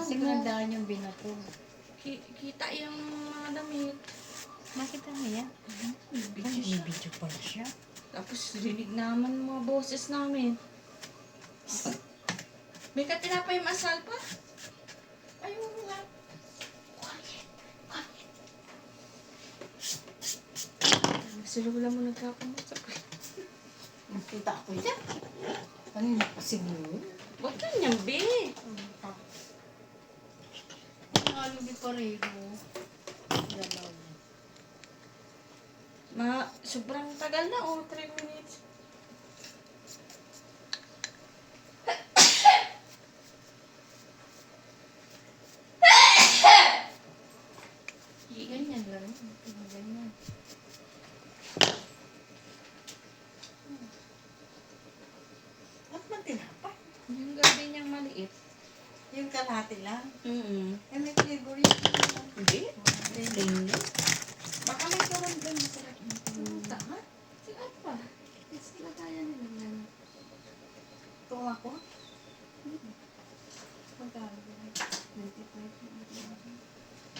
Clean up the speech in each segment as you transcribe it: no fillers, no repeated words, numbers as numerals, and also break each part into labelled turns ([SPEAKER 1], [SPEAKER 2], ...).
[SPEAKER 1] Sigurandaan yung binato.
[SPEAKER 2] Kita yung mga damit.
[SPEAKER 1] Makita mo yan?
[SPEAKER 2] Video
[SPEAKER 1] May
[SPEAKER 2] siya.
[SPEAKER 1] video pala siya.
[SPEAKER 2] Tapos rinig naman mga boses namin. May katinapay masal pa. Ayun nga. Sila wala mo nagkakamasap.
[SPEAKER 1] Nakita ko yan. Kanina pa siguro.
[SPEAKER 2] Huwag kanyang be.
[SPEAKER 1] Ano di pareho? Galaw.
[SPEAKER 2] Sobrang tagal na, 3 minutes.
[SPEAKER 1] Ganyan lang. Ganyan. At man tinapay.
[SPEAKER 2] Yung gabi niyang maliit.
[SPEAKER 1] Yung kalahati lang. Eh, may flavor yun.
[SPEAKER 2] Hindi. Plain lang.
[SPEAKER 1] Baka may kawan doon. Masarap.
[SPEAKER 2] Tama. Sila pa. Sila kaya nila yan.
[SPEAKER 1] Tunga ko. Magkano? 25.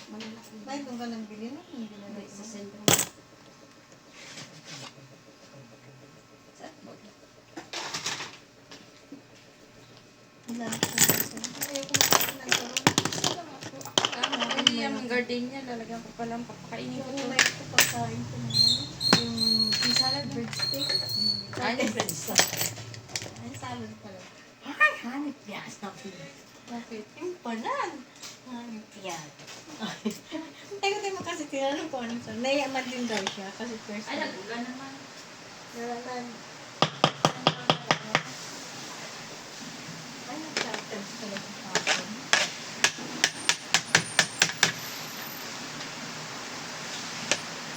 [SPEAKER 2] Malalaki.
[SPEAKER 1] May kung ka nang bili na, hindi na
[SPEAKER 2] Hindi, sa sentro.
[SPEAKER 1] Ayoko makakain ng karon.
[SPEAKER 2] Hindi yung gardenia, lalagyan ko palang papakainin ko
[SPEAKER 1] Yung
[SPEAKER 2] to.
[SPEAKER 1] may ito pagkain ko na yan.
[SPEAKER 2] Yung salad breadstick.
[SPEAKER 1] Ay, ay, salad pala. Ay, hanip yan.
[SPEAKER 2] Bakit?
[SPEAKER 1] Yung panan. Hanip yan. Ay, ko tayo kasi tinanong ko anong salad. Nayaman din daw siya kasi first
[SPEAKER 2] Ay,
[SPEAKER 1] time.
[SPEAKER 2] naguga naman.
[SPEAKER 1] Nalaman. Ay, nag-charters talaga sa akin.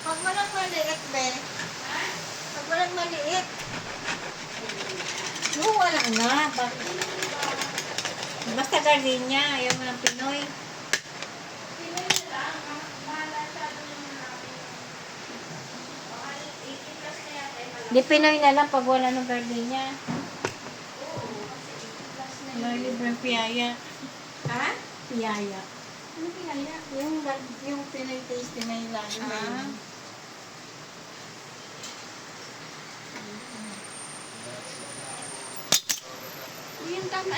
[SPEAKER 1] Pag walang maliit, be. Pag walang maliit. No, wala na. Basta gardenia, ayaw mo ng Pinoy. Di Pinoy na lang pag wala ng gardenia. May libreng piyaya.
[SPEAKER 2] Ha?
[SPEAKER 1] Piyaya.
[SPEAKER 2] Ano pinaya?
[SPEAKER 1] Yung Pinoy tasty na yung lalo na yun.
[SPEAKER 2] Yung tama